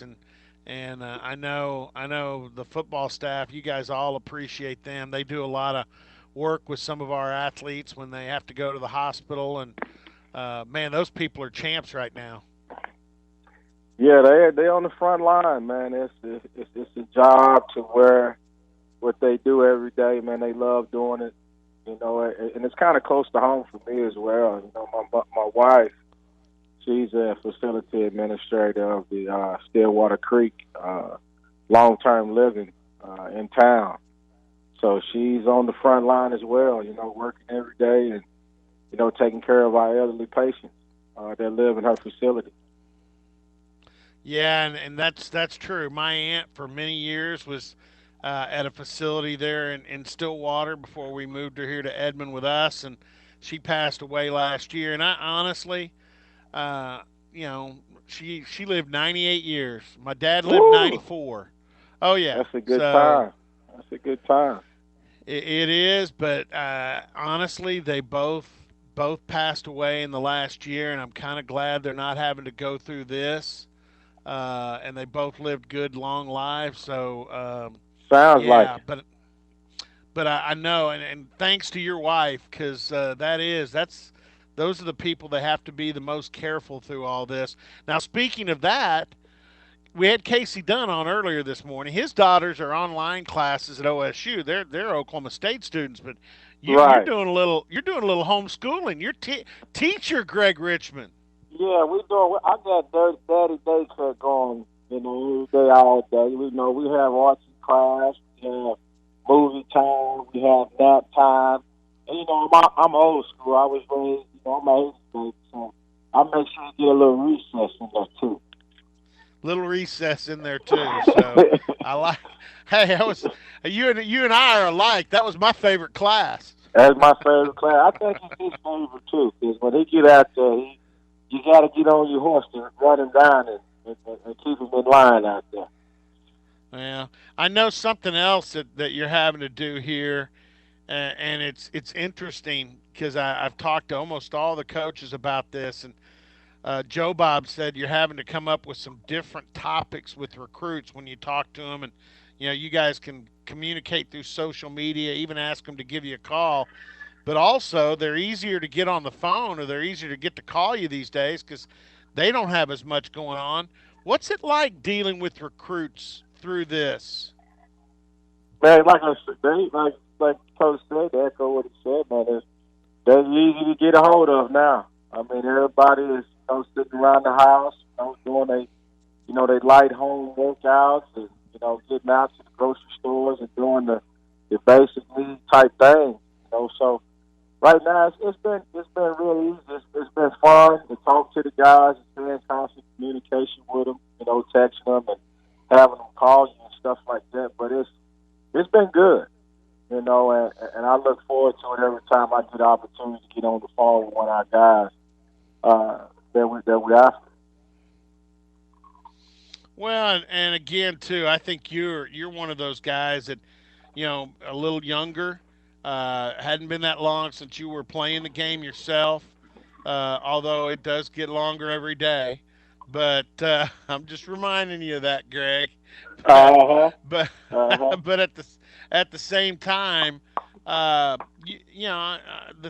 and I know the football staff. You guys all appreciate them. They do a lot of work with some of our athletes when they have to go to the hospital, and man, those people are champs right now. Yeah, they on the front line, man. It's a job to where what they do every day, man. They love doing it, and it's kind of close to home for me as well. My wife, she's a facility administrator of the Stillwater Creek long-term living in town. So she's on the front line as well, working every day and, taking care of our elderly patients that live in her facility. Yeah, and that's true. My aunt for many years was at a facility there in Stillwater before we moved her here to Edmond with us, and she passed away last year. And I honestly, uh, you know, she lived 98 years. My dad lived Woo! 94. Oh yeah, That's a good so time. That's a good time. it is. But honestly, they both passed away in the last year, and I'm kind of glad they're not having to go through this. And they both lived good, long lives. So Sounds like yeah, it. but I know, and thanks to your wife, because that's those are the people that have to be the most careful through all this. Now, speaking of that, we had Casey Dunn on earlier this morning. His daughters are online classes at OSU. They're Oklahoma State students, but Right. you're doing a little homeschooling. Your teacher Greg Richmond. Yeah, we doing. I got Dirty Daddy daycare going. Every day, all day. We have arts class. We have movie time. We have nap time. And I'm old school. I was raised. I'm an 80s baby, so I make sure you get a little recess in there too. Little recess in there too. So I like. Hey, I was you and I are alike. That was my favorite class. That's my favorite class. I think it's his favorite too, because when he get out there, you got to get on your horse to run him down and keep him in line out there. Well, I know something else that you're having to do here, and it's interesting because I've talked to almost all the coaches about this, and Joe Bob said you're having to come up with some different topics with recruits when you talk to them, and you guys can communicate through social media, even ask them to give you a call. But also, they're easier to get on the phone, or they're easier to get to call you these days because they don't have as much going on. What's it like dealing with recruits through this? Man, like I said, like Coach said, to echo what he said, man, they're easy to get a hold of now. I mean, everybody is sitting around the house, doing they light home workouts and getting out to the grocery stores and doing the basic need type thing. So right now it's been really easy. It's been fun to talk to the guys and stay in constant communication with them. Texting them and having them call you and stuff like that. But it's been good. And I look forward to it every time I get the opportunity to get on the phone with one of our guys that we after. Well, and again too, I think you're one of those guys that a little younger, hadn't been that long since you were playing the game yourself. Although it does get longer every day, but I'm just reminding you of that, Greg. But Uh huh. but Uh huh. but at the same time, the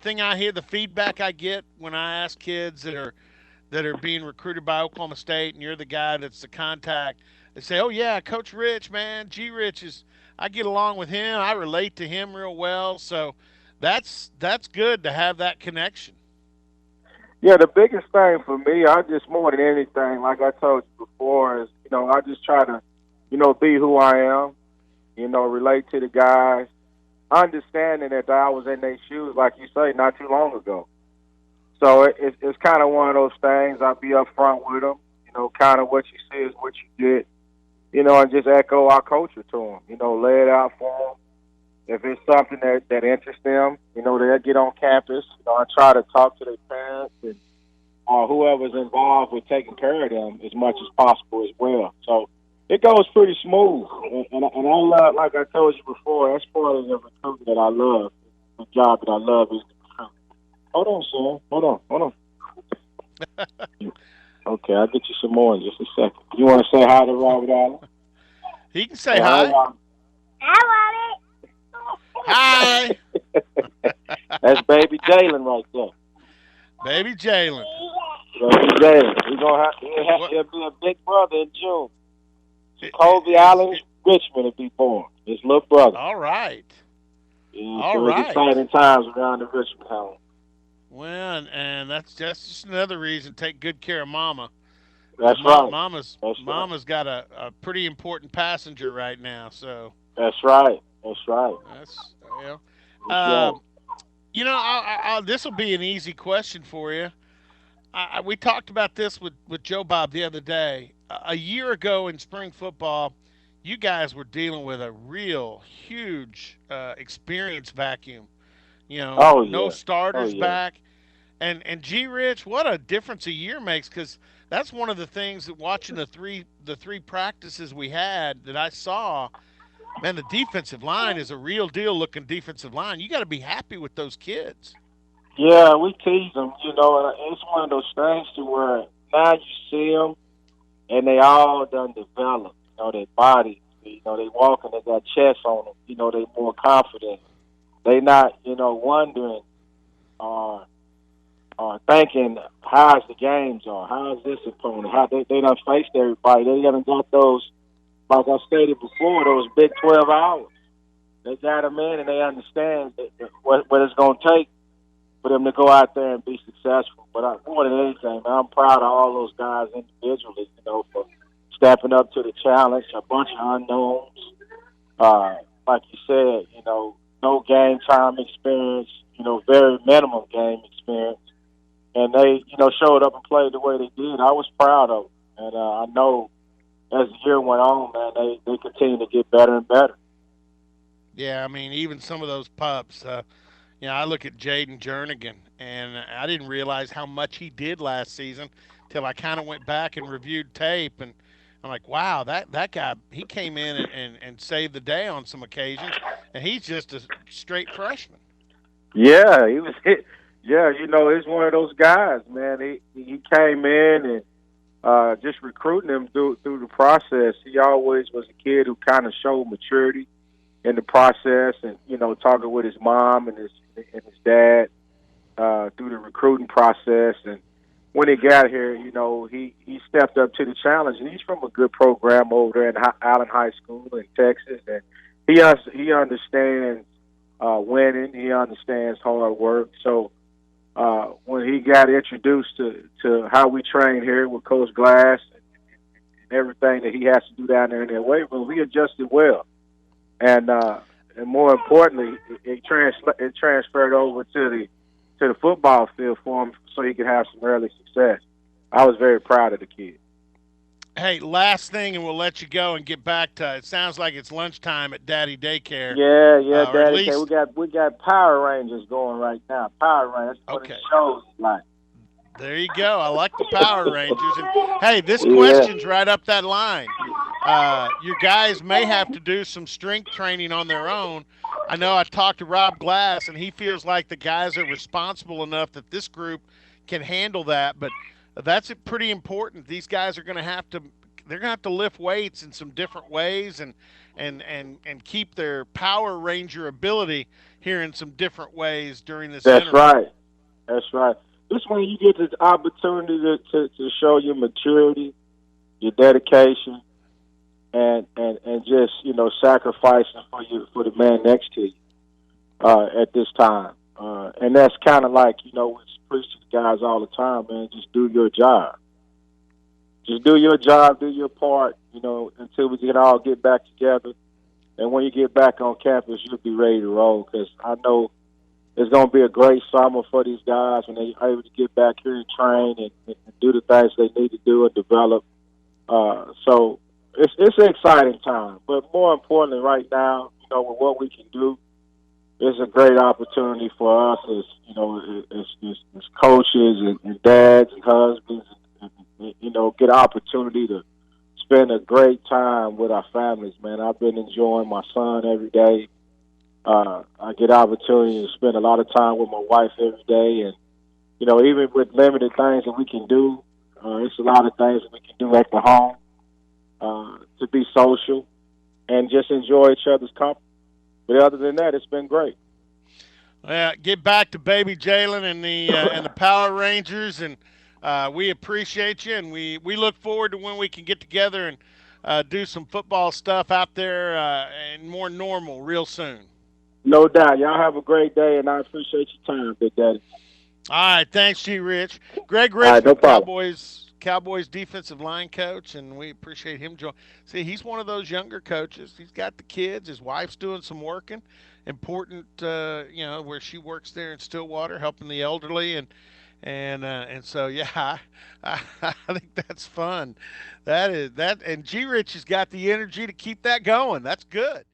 thing I hear, the feedback I get when I ask kids that are being recruited by Oklahoma State, and you're the guy that's the contact. They say, "Oh yeah, Coach Rich, man, G Rich is. I get along with him. I relate to him real well." So that's good to have that connection. Yeah, the biggest thing for me, I just more than anything, like I told you before, is I just try to be who I am. Relate to the guys, understanding that I was in their shoes, like you say, not too long ago. So it's kind of one of those things. I'll be upfront with them. Kind of what you see is what you get. And just echo our culture to them. Lay it out for them. If it's something that interests them, they'll get on campus. I try to talk to their parents and or whoever's involved with taking care of them as much as possible as well. So it goes pretty smooth. And I love, like I told you before, that's part of the recruiting that I love. The job that I love is the recruiting. Hold on, son. Hold on. Okay, I'll get you some more in just a second. You want to say hi to Robert Allen? He can Say say hi, hi. Robert. Hi, That's baby Jalen right there. baby Jalen. Baby Jalen. What He'll be a big brother in June. Jacoby is Allen it? Richmond will be born. His little brother. All right, Yeah, all so it's right. exciting times around the Richmond home. Well, and that's just another reason take good care of Mama, because That's right. That's right. Mama's got a pretty important passenger right now. So That's right. That's right. that's you know, That's right. this will be an easy question for you. We talked about this with Joe Bob the other day. A year ago in spring football, you guys were dealing with a real huge experience vacuum. Oh No yeah. Oh starters yeah. back, and G Rich, what a difference a year makes. Because that's one of the things that watching the three practices we had that I saw. Man, the defensive line is a real deal looking defensive line. You got to be happy with those kids. Yeah, we tease them, and it's one of those things to where now you see them and they all done developed. Their bodies, they walking, they got chest on them. They more confident. They not, wondering or thinking how's the games are, how's this opponent, how they done faced everybody. They haven't got those, like I stated before, those big 12 hours. They got them in and they understand what it's going to take for them to go out there and be successful. But more than anything, man, I'm proud of all those guys individually, for stepping up to the challenge. A bunch of unknowns, like you said, no game time experience, very minimum game experience, and they, showed up and played the way they did. I was proud of them, and I know as the year went on, man, they continue to get better and better. Yeah, I mean, even some of those pups. I look at Jaden Jernigan, and I didn't realize how much he did last season till I kind of went back and reviewed tape, and I'm like, wow, that guy, he came in and saved the day on some occasions, and he's just a straight freshman. Yeah, he was. Yeah, he's one of those guys, man. He came in and just recruiting him through the process. He always was a kid who kind of showed maturity in the process, and talking with his mom and his dad through the recruiting process. And when he got here, he stepped up to the challenge. And he's from a good program over there at Allen High School in Texas, and he understands winning. He understands hard work. So when he got introduced to how we train here with Coach Glass and everything that he has to do down there in that weight room, he adjusted well. And more importantly, it transferred over to the football field for him so he could have some early success. I was very proud of the kid. Hey, last thing, and we'll let you go and get back to. It sounds like it's lunchtime at Daddy Daycare, Yeah, yeah, or at Daddy K. We least got we got Power Rangers going right now. Power Rangers. That's what it okay. shows like. There you go. I like the Power Rangers. And hey, this Yeah. question's right up that line. Your guys may have to do some strength training on their own. I know I talked to Rob Glass, and he feels like the guys are responsible enough that this group can handle that. But that's pretty important. These guys are going to have to. They're going to have to lift weights in some different ways and keep their Power Ranger ability here in some different ways during this That's interim. right. That's right. This when you get the opportunity to show your maturity, your dedication, and just sacrificing for the man next to you at this time. And that's kind of like we preach to the guys all the time, man. Just do your job. Just do your job, do your part. Until we can all get back together. And when you get back on campus, you'll be ready to roll. Because I know it's going to be a great summer for these guys when they're able to get back here and train and do the things they need to do and develop. So it's an exciting time. But more importantly, right now, with what we can do, it's a great opportunity for us as as coaches and dads and husbands, and get an opportunity to spend a great time with our families. Man, I've been enjoying my son every day. I get opportunity to spend a lot of time with my wife every day, and even with limited things that we can do, It's a lot of things that we can do at the home to be social and just enjoy each other's company. But other than that, it's been great. Get back to baby Jalen and the Power Rangers, and we appreciate you, and we look forward to when we can get together and do some football stuff out there and more normal real soon. No doubt. Y'all have a great day, and I appreciate your time, Big Daddy. All right, thanks, G. Rich. Greg All right, no Richmond, problem. Cowboys defensive line coach, and we appreciate him joining. See, he's one of those younger coaches. He's got the kids. His wife's doing some working, important, where she works there in Stillwater, helping the elderly, and so yeah, I think that's fun. That is that, and G. Rich has got the energy to keep that going. That's good.